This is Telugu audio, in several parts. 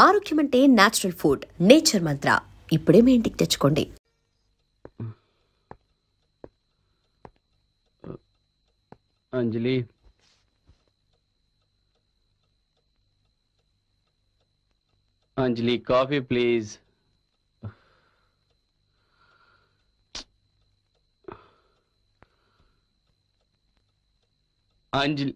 ఆరోగ్యం అంటే నేచురల్ ఫుడ్. నేచర్ మంత్ర ఇప్పుడే మీ ఇంటికి తెచ్చుకోండి. Anjali, Anjali, coffee please. Anjali,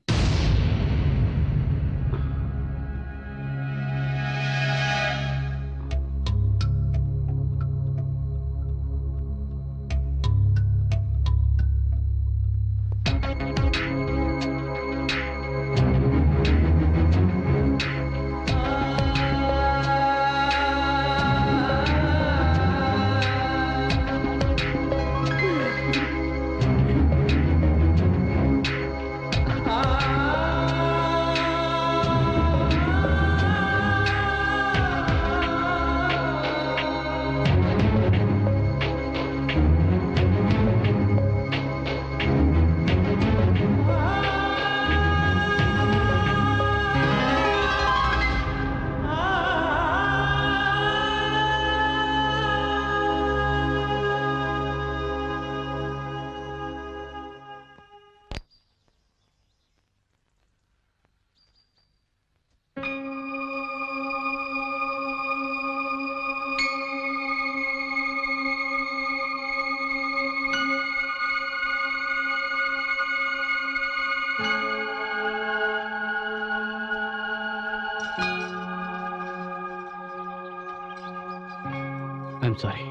I'm sorry.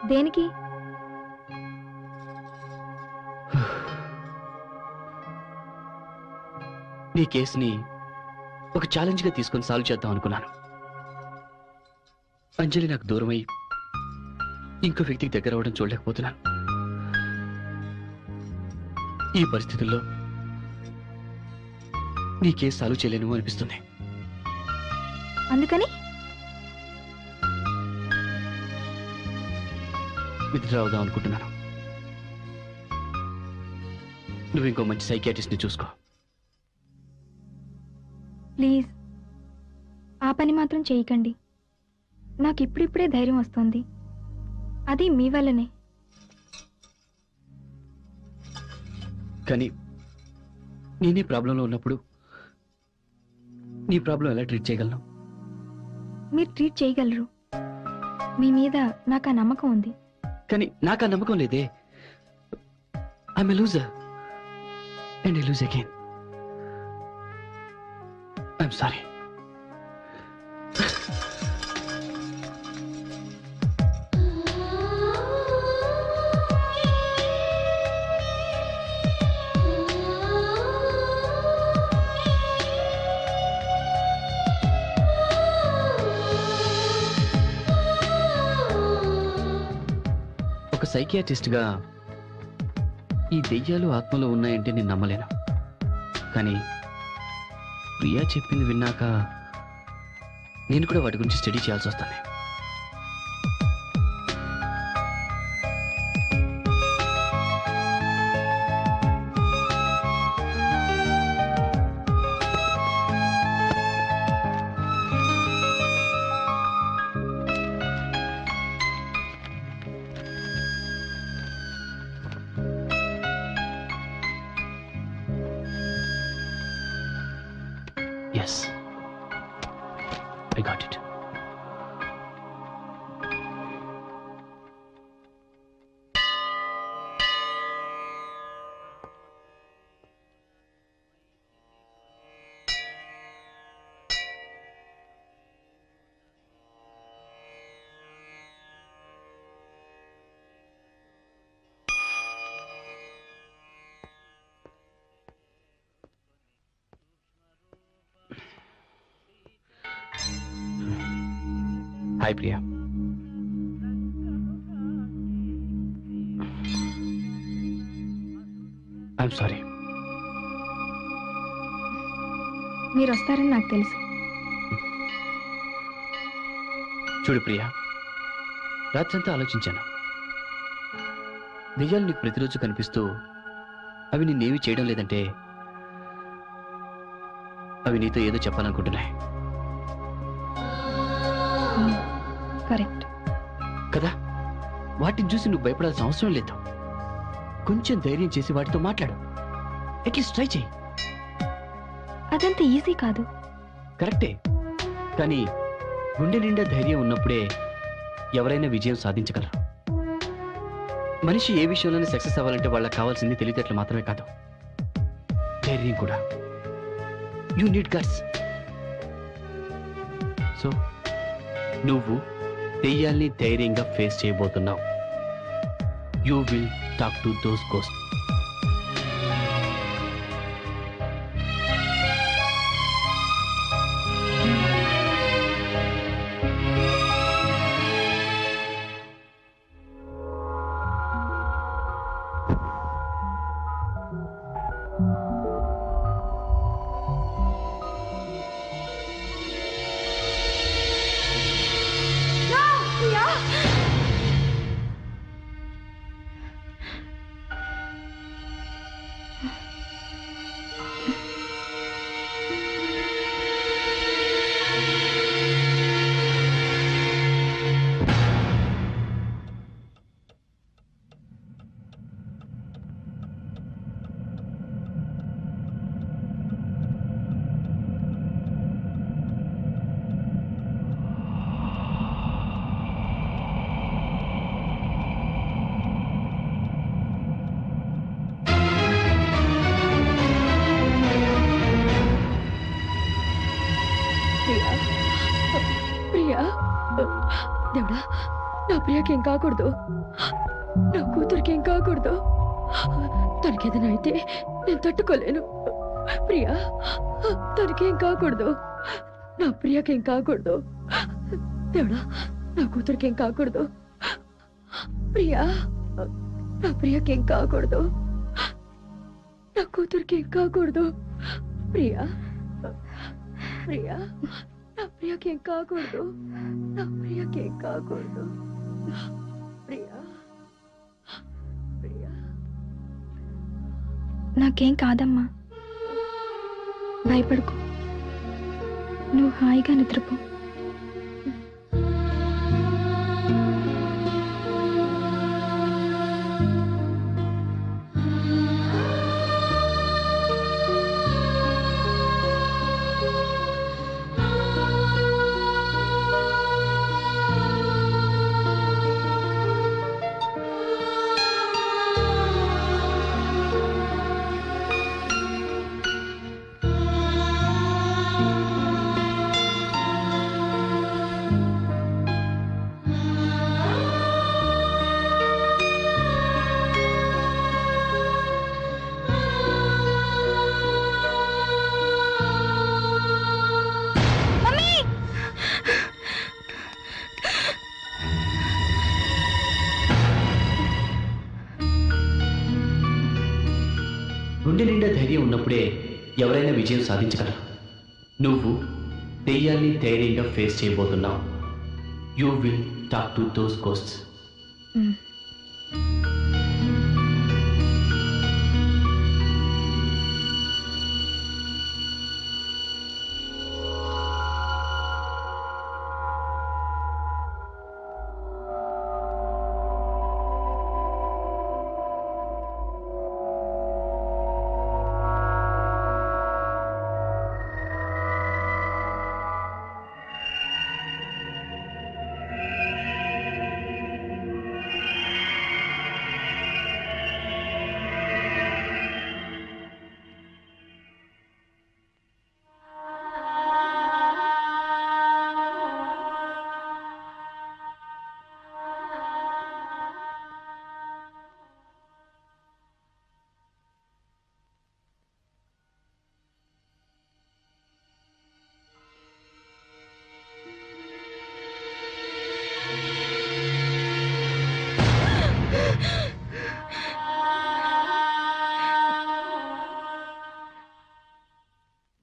దేనికి? నీ కేసుని ఒక ఛాలెంజ్గా తీసుకొని సాల్వ్ చేద్దాం అనుకున్నాను. అంజలి నాకు దూరమై ఇంకో వ్యక్తికి దగ్గర అవ్వడం చూడలేకపోతున్నాను. ఈ పరిస్థితుల్లో నీ కేసు సాల్వ్ చేయలేను అనిపిస్తుంది. అందుకని విత్డ్రా అవుదాం అనుకుంటున్నాను. నువ్వు ఇంకో మంచి సైకియాట్రిస్ట్ని చూసుకో. ప్లీజ్ ఆ పని మాత్రం చేయకండి. నాకు ఇప్పుడిప్పుడే ధైర్యం వస్తుంది. అది మీ వల్లనే. కానీ నేనే ప్రాబ్లంలో ఉన్నప్పుడు నీ ప్రాబ్లం ఎలా ట్రీట్ చేయగలను? మీరు ట్రీట్ చేయగలరు. మీ మీద నాకు ఆ నమ్మకం ఉంది. కానీ నాకు ఆ నమ్మకం లేదే. I'm a loser and I lose again. I'm sorry. ఒక సైకియాట్రిస్ట్గా ఈ దెయ్యాలు ఆత్మలో ఉన్నాయంటే నేను నమ్మలేను. కానీ ప్రియా చెప్పింది విన్నాక నేను కూడా వాటి గురించి స్టడీ చేయాల్సి వస్తుంది. Yes, I got it. Hi, Priya. I'm sorry. మీరు వస్తారని నాకు తెలుసు. చూడు ప్రియా, రాత్రంతా ఆలోచించాను. దెయ్యాలు నీకు ప్రతిరోజు కనిపిస్తూ అవి నిన్నేమీ చేయడం లేదంటే అవి నీతో ఏదో చెప్పాలనుకుంటున్నాయి కరెక్ట్ కదా. వాటిని చూసి నువ్వు భయపడాల్సిన అవసరం లేదు. కొంచెం ధైర్యం చేసి వాటితో మాట్లాడు. అట్లీస్ట్ ట్రై చేయి. అదంత ఈజీ కాదు. కరెక్టే, కానీ గుండె నిండా ధైర్యం ఉన్నప్పుడే ఎవరైనా విజయం సాధించగలరు. మనిషి ఏ విషయంలోనే సక్సెస్ అవ్వాలంటే వాళ్ళకి కావాల్సింది తెలివితేటలు మాత్రమే కాదు, ధైర్యం కూడా. You need guts. సో నువ్వు దెయ్యాల్ని ధైర్యంగా ఫేస్ చేయబోతున్నావు. You will talk to those ghost. Priya, దేవుడా, నా ప్రియాకి ఏం కాకూడదు, నా కూతురికి ఏం కాకూడదు. తనకేదైనా అయితే నేను తట్టుకోలేను. ప్రియా, తనకేం కాకూడదు, నా ప్రియాకి ఏం కాకూడదు. దేవుడా, నా కూతురికి ఏం కాకూడదు. ప్రియా, నా ప్రియాకి ఏం కాకూడదు, నా కూతురికి ఏం కాకూడదు. ప్రియా, ప్రియా, నా ప్రియాకి ఏం కాకూడదు, నా ప్రియాకి ఏం కాకూడదు. ప్రియా, ప్రియా, నాకేం కాదమ్మా, భయపడుకో, నువ్వు హాయిగా నిద్రపో. గుండె నిండా ధైర్యం ఉన్నప్పుడే ఎవరైనా విజయం సాధించగలరు. నువ్వు దెయ్యాల్ని ధైర్యంగా ఫేస్ చేయబోతున్నావు. You will talk to those ghosts.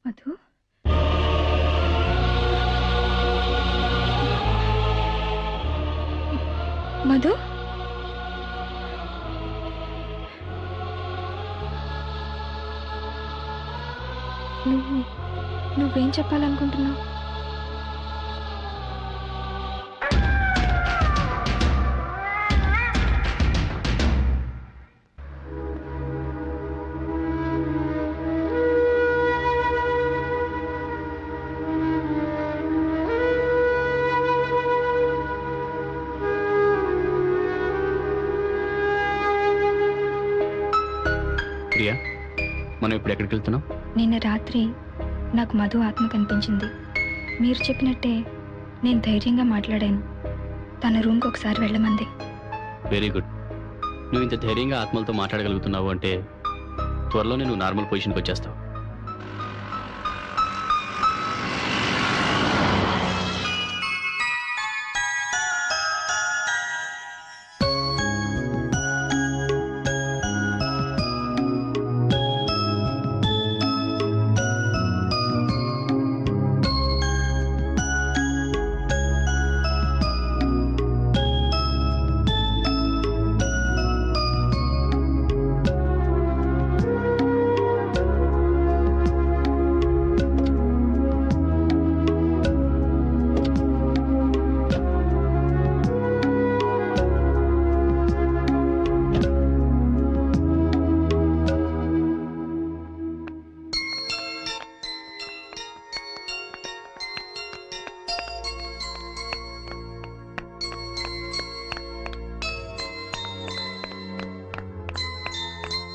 Madhu, Madhu, నువ్వు ఏం చెప్పాలనుకుంటున్నావు? ప్రియా, మనం ఇప్పుడు ఎక్కడికి వెళ్తున్నాం? నిన్న రాత్రి నాకు మధు ఆత్మ కనిపించింది. మీరు చెప్పినట్టే నేను ధైర్యంగా మాట్లాడాను. తన రూమ్కి ఒకసారి వెళ్ళమంది. Very good. నువ్వు ఇంత ధైర్యంగా ఆత్మలతో మాట్లాడగలుగుతున్నావు అంటే త్వరలోనే నువ్వు నార్మల్ పొజిషన్కి వచ్చేస్తావు.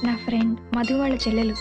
నా ఫ్రెండ్ మధు వాళ్ళ చెల్లెలు.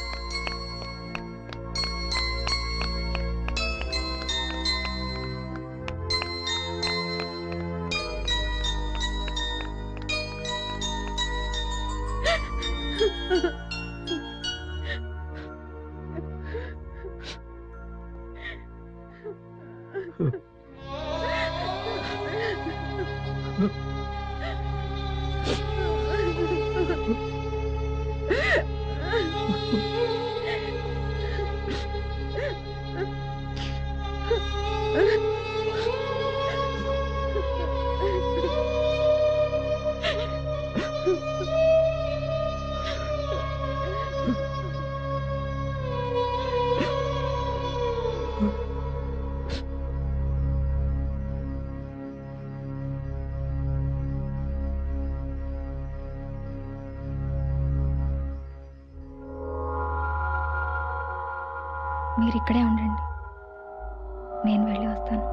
మీరు ఇక్కడే ఉండండి, నేను వెళ్ళి వస్తాను.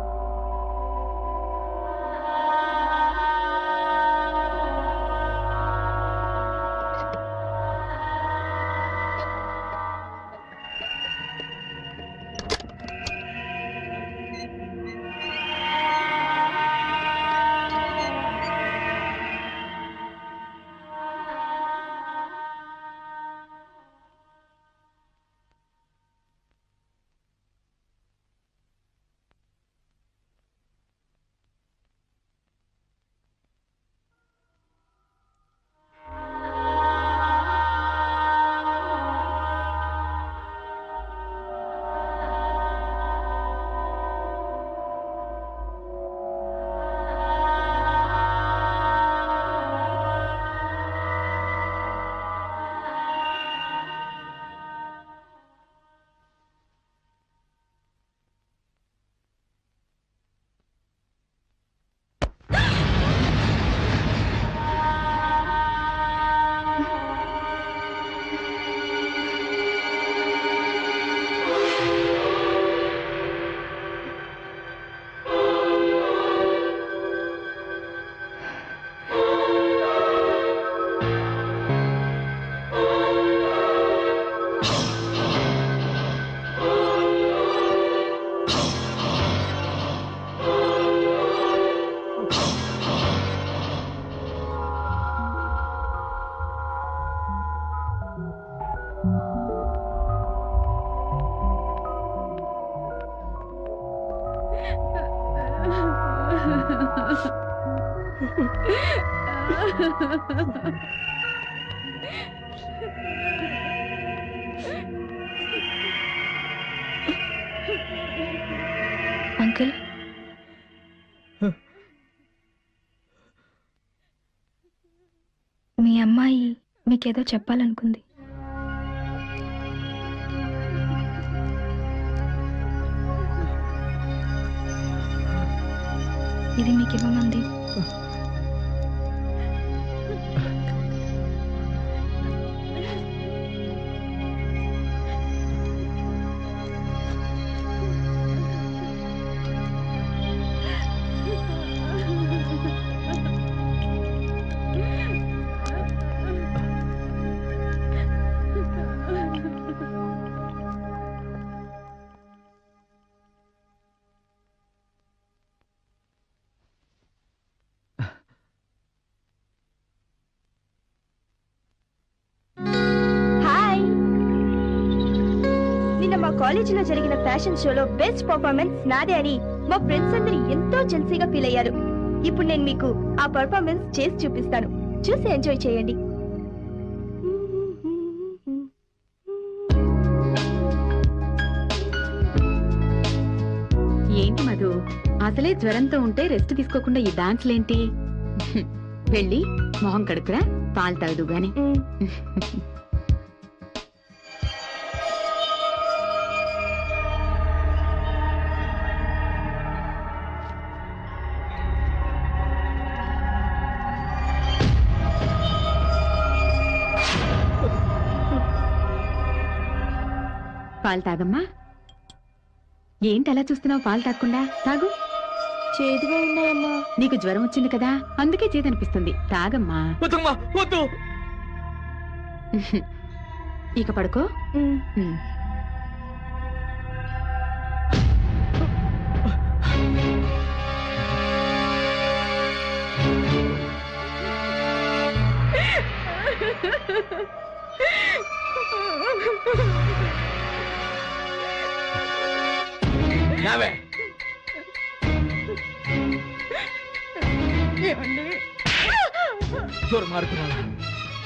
అంకుల్, మీ అమ్మాయి మీకేదో చెప్పాలనుకుంది. ఇది మీకు ఇవ్వమంది. మా కాలేజీలో జరిగిన ఫ్యాషన్ షోలో బెస్ట్ పర్ఫార్మెన్స్ నాదే అని మా ఫ్రెండ్స్ అందరూ ఎంతో జెన్సీగా ఫీల్ అయ్యారు. ఇప్పుడు నేను మీకు ఆ పర్ఫార్మెన్స్ చేసి చూపిస్తాను, చూసి ఎంజాయ్ చేయండి. ఏంటి మధు, అసలే జ్వరంతో ఉంటే రెస్ట్ తీసుకోకుండా ఈ డాన్స్లేంటి? వెళ్ళి మొహం కడుకురా, పాలు తాగదు గాని. పాలు తాగమ్మా. ఏంటి అలా చూస్తున్నావు? పాలు తాగకుండా తాగు. చేదుగా ఉన్నాయమ్మా. నీకు జ్వరం వచ్చింది కదా, అందుకే చేదనిపిస్తుంది. తాగమ్మా. ఇక పడుకో.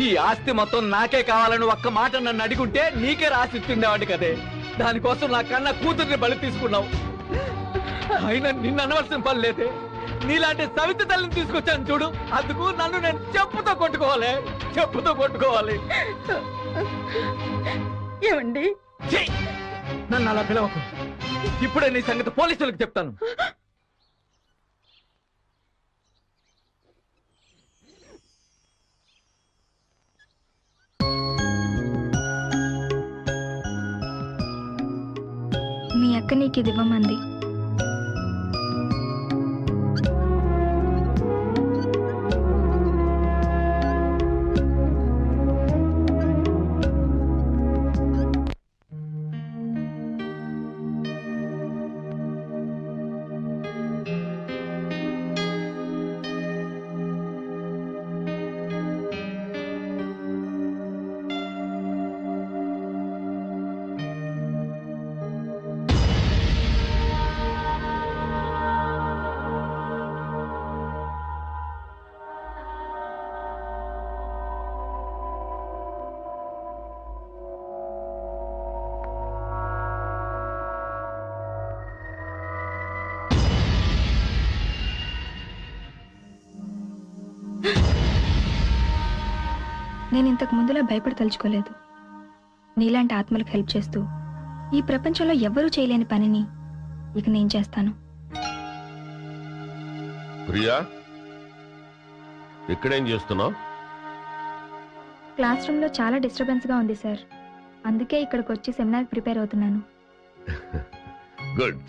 ఈ ఆస్తి మొత్తం నాకే కావాలని ఒక్క మాట నన్ను అడిగుంటే నీకే రాసి ఇచ్చిండేవాడి కదే. దానికోసం నా కన్నా కూతుర్ని బలి తీసుకున్నావు. అయినా నిన్ను అనవలసిన పని లేదే. నీలాంటి సవితి తల్లిని తీసుకొచ్చాను చూడు, అందుకు నన్ను నేను చెప్పుతో కొట్టుకోవాలి. ఏమండి, నన్ను అలా పిలవకు. ఇప్పుడే నీ సంగతి పోలీసులకు చెప్తాను. మీ అక్క నీకు ఇది ఇవ్వమంది. నేను ఇంతకు ముందులా భయపడి తలుచుకోలేదు. నీలాంటి ఆత్మలకు హెల్ప్ చేస్తూ ఈ ప్రపంచంలో ఎవ్వరూ చేయలేని పనిని ఇక నేను చేస్తాను. ప్రియా, ఇక్కడేం చేస్తున్నావు? క్లాస్ రూమ్లో చాలా డిస్టర్బెన్స్గా ఉంది సార్, అందుకే ఇక్కడికి వచ్చి సెమినార్ ప్రిపేర్ అవుతున్నాను. గుడ్.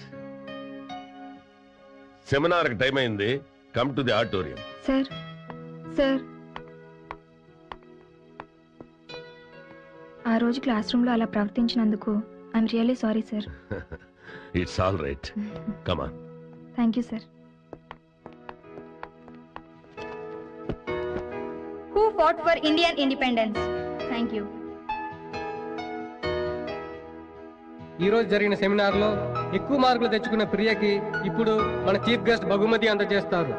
సెమినార్కి టైం అయింది. Come to the auditorium. Sir sir ఆ రోజు క్లాస్ రూమ్లో అలా ప్రవర్తించినందుకు I'm really sorry sir. It's all right. Come on. Thank you sir. Who fought for Indian independence? Thank you. ఈ రోజు జరిగిన సెమినార్ లో ఎక్కువ మార్కులు తెచ్చుకున్న ప్రియకి ఇప్పుడు మన చీఫ్ గెస్ట్ బహుమతి అందజేస్తారు.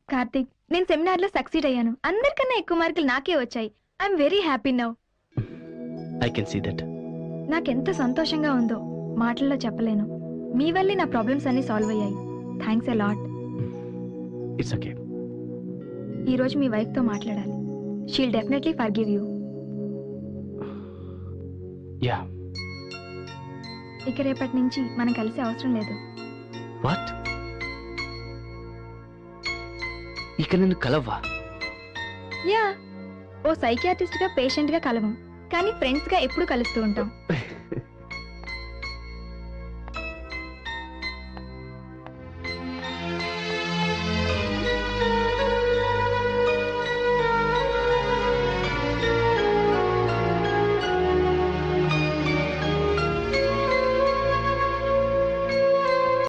కార్తీక్, నేను సెమినార్ లో సక్సీడ్ అయ్యాను. అందరికన్నా ఎక్కువ మార్కులు నాకే వచ్చాయి. I'm very happy now. I can see that. నాకెంత సంతోషంగా ఉందో మాటల్లో చెప్పలేను. మీ వల్లే నా ప్రాబ్లమ్స్ అన్ని సాల్వ్ అయ్యాయి. Thanks a lot. It's okay. ఈరోజు మీ వైఫ్తో మాట్లాడాలి. She'll definitely forgive you. Yeah. ఇక రేపటి నుంచి మనం కలిసే అవసరం లేదు. వాట్? ఇక నన్ను కలవ్వా? యా. ఓ సైకియాట్రిస్ట్ గా పేషెంట్ గా కలవం, కానీ ఫ్రెండ్స్ గా ఎప్పుడు కలుస్తూ ఉంటాం.